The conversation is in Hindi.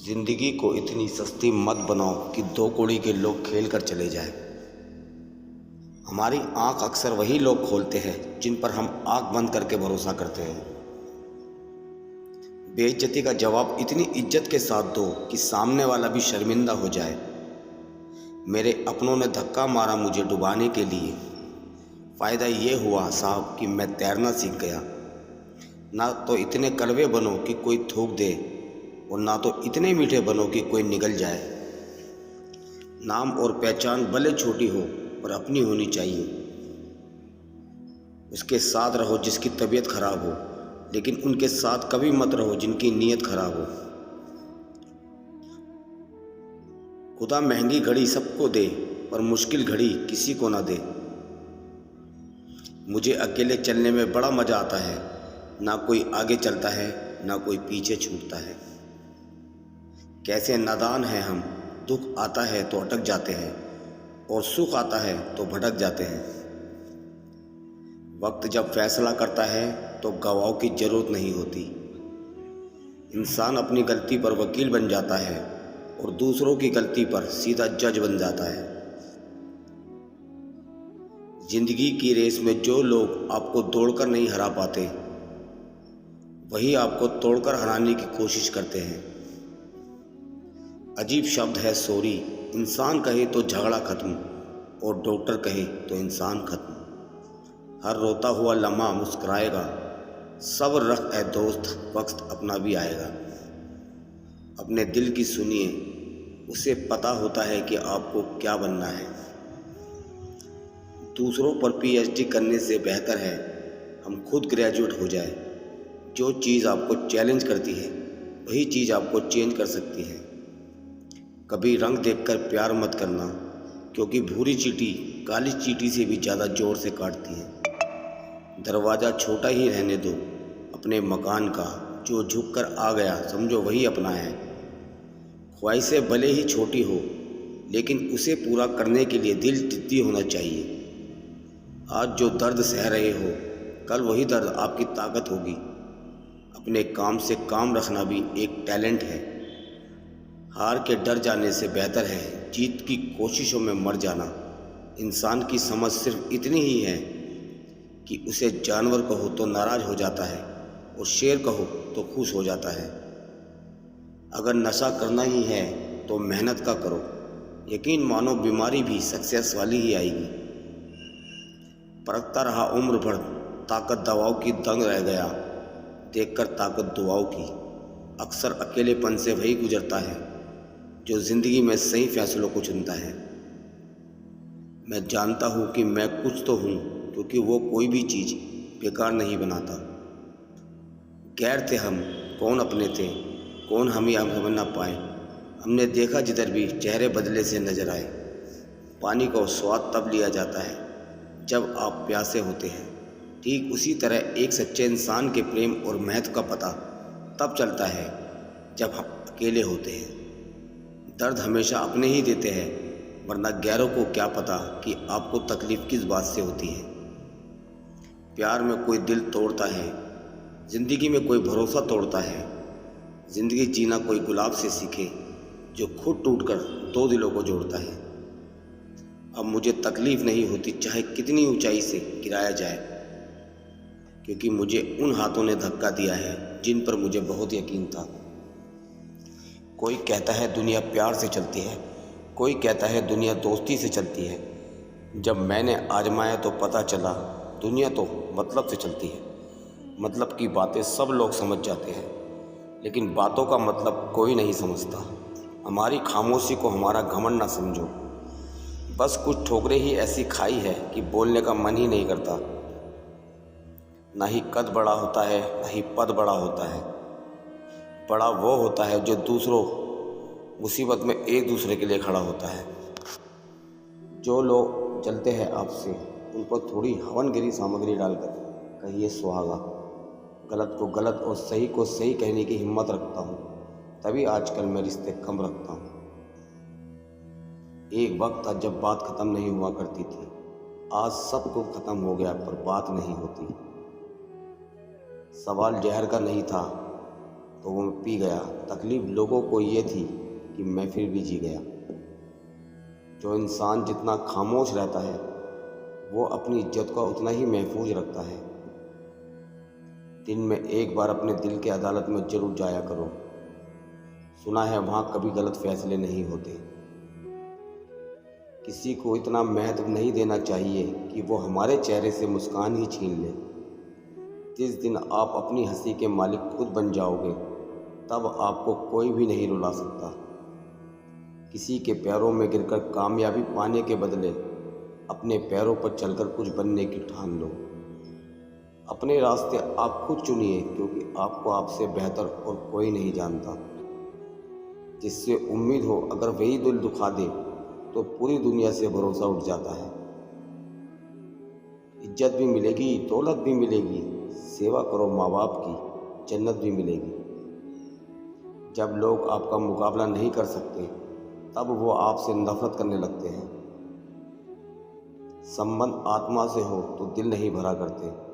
जिंदगी को इतनी सस्ती मत बनाओ कि दो कौड़ी के लोग खेल कर चले जाएं। हमारी आंख अक्सर वही लोग खोलते हैं जिन पर हम आंख बंद करके भरोसा करते हैं। बेइज्जती का जवाब इतनी इज्जत के साथ दो कि सामने वाला भी शर्मिंदा हो जाए। मेरे अपनों ने धक्का मारा मुझे डुबाने के लिए। फ़ायदा ये हुआ साहब कि मैं तैरना सीख गया। ना तो इतने कड़वे बनो कि कोई थूक दे और ना तो इतने मीठे बनो कि कोई निगल जाए। नाम और पहचान भले छोटी हो पर अपनी होनी चाहिए। उसके साथ रहो जिसकी तबीयत खराब हो, लेकिन उनके साथ कभी मत रहो जिनकी नीयत खराब हो। खुदा महंगी घड़ी सबको दे पर मुश्किल घड़ी किसी को ना दे। मुझे अकेले चलने में बड़ा मज़ा आता है। ना कोई आगे चलता है ना कोई पीछे छूटता है। कैसे नादान हैं हम, दुख आता है तो अटक जाते हैं और सुख आता है तो भटक जाते हैं। वक्त जब फैसला करता है तो गवाहों की ज़रूरत नहीं होती। इंसान अपनी गलती पर वकील बन जाता है और दूसरों की गलती पर सीधा जज बन जाता है। जिंदगी की रेस में जो लोग आपको दौड़कर नहीं हरा पाते, वही आपको तोड़कर हराने की कोशिश करते हैं। अजीब शब्द है सॉरी। इंसान कहे तो झगड़ा खत्म और डॉक्टर कहे तो इंसान खत्म। हर रोता हुआ लम्हा मुस्कुराएगा। सब्र रख ए दोस्त, वक्त अपना भी आएगा। अपने दिल की सुनिए, उसे पता होता है कि आपको क्या बनना है। दूसरों पर पीएचडी करने से बेहतर है हम खुद ग्रेजुएट हो जाए। जो चीज़ आपको चैलेंज करती है वही चीज़ आपको चेंज कर सकती है। कभी रंग देखकर प्यार मत करना, क्योंकि भूरी चींटी काली चींटी से भी ज़्यादा जोर से काटती है। दरवाज़ा छोटा ही रहने दो अपने मकान का। जो झुक कर आ गया समझो वही अपना है। ख्वाहिशें भले ही छोटी हो, लेकिन उसे पूरा करने के लिए दिल जिद्दी होना चाहिए। आज जो दर्द सह रहे हो, कल वही दर्द आपकी ताकत होगी। अपने काम से काम रखना भी एक टैलेंट है। हार के डर जाने से बेहतर है जीत की कोशिशों में मर जाना। इंसान की समझ सिर्फ इतनी ही है कि उसे जानवर कहो तो नाराज़ हो जाता है और शेर कहो तो खुश हो जाता है। अगर नशा करना ही है तो मेहनत का करो। यकीन मानो बीमारी भी सक्सेस वाली ही आएगी। परखता रहा उम्र भर, ताकत दवाओं की दंग रह गया। देखकर ताकत दुआओं की। अक्सर अकेलेपन से वही गुजरता है जो ज़िंदगी में सही फैसलों को चुनता है। मैं जानता हूँ कि मैं कुछ तो हूँ, क्योंकि वो कोई भी चीज़ बेकार नहीं बनाता। गैर थे हम, कौन अपने थे, कौन हम ही हम समझ ना पाए। हमने देखा जिधर भी चेहरे बदले से नजर आए। पानी का स्वाद तब लिया जाता है जब आप प्यासे होते हैं। ठीक उसी तरह एक सच्चे इंसान के प्रेम और महत्व का पता तब चलता है जब हम अकेले होते हैं। दर्द हमेशा अपने ही देते हैं, वरना गैरों को क्या पता कि आपको तकलीफ़ किस बात से होती है। प्यार में कोई दिल तोड़ता है, ज़िंदगी में कोई भरोसा तोड़ता है। ज़िंदगी जीना कोई गुलाब से सीखे जो खुद टूटकर दो दिलों को जोड़ता है। अब मुझे तकलीफ़ नहीं होती चाहे कितनी ऊंचाई से गिराया जाए, क्योंकि मुझे उन हाथों ने धक्का दिया है जिन पर मुझे बहुत यकीन था। कोई कहता है दुनिया प्यार से चलती है, कोई कहता है दुनिया दोस्ती से चलती है। जब मैंने आजमाया तो पता चला दुनिया तो मतलब से चलती है। मतलब की बातें सब लोग समझ जाते हैं, लेकिन बातों का मतलब कोई नहीं समझता। हमारी खामोशी को हमारा घमंड ना समझो। बस कुछ ठोकरें ही ऐसी खाई है कि बोलने का मन ही नहीं करता। ना ही कद बड़ा होता है, ना ही पद बड़ा होता है। बड़ा वो होता है जो दूसरों मुसीबत में एक दूसरे के लिए खड़ा होता है। जो लोग जलते हैं आपसे, उन पर थोड़ी हवनगिरी सामग्री डालकर कहिए सुहागा। गलत को गलत और सही को सही कहने की हिम्मत रखता हूँ, तभी आजकल मैं रिश्ते कम रखता हूँ। एक वक्त था जब बात ख़त्म नहीं हुआ करती थी। आज सब कुछ ख़त्म हो गया पर बात नहीं होती। सवाल जहर का नहीं था, तो वो मैं पी गया। तकलीफ लोगों को ये थी कि मैं फिर भी जी गया। जो इंसान जितना खामोश रहता है वो अपनी इज्जत को उतना ही महफूज रखता है। दिन में एक बार अपने दिल की अदालत में जरूर जाया करो। सुना है वहाँ कभी गलत फैसले नहीं होते। किसी को इतना महत्व नहीं देना चाहिए कि वो हमारे चेहरे से मुस्कान ही छीन ले। जिस दिन आप अपनी हंसी के मालिक खुद बन जाओगे तब आपको कोई भी नहीं रुला सकता। किसी के पैरों में गिरकर कामयाबी पाने के बदले अपने पैरों पर चलकर कुछ बनने की ठान लो। अपने रास्ते आप खुद चुनिए, क्योंकि आपको आपसे बेहतर और कोई नहीं जानता। जिससे उम्मीद हो अगर वही दिल दुखा दे तो पूरी दुनिया से भरोसा उठ जाता है। इज्जत भी मिलेगी, दौलत भी मिलेगी, सेवा करो माँ बाप की, जन्नत भी मिलेगी। जब लोग आपका मुकाबला नहीं कर सकते तब वो आपसे नफरत करने लगते हैं। संबंध आत्मा से हो तो दिल नहीं भरा करते।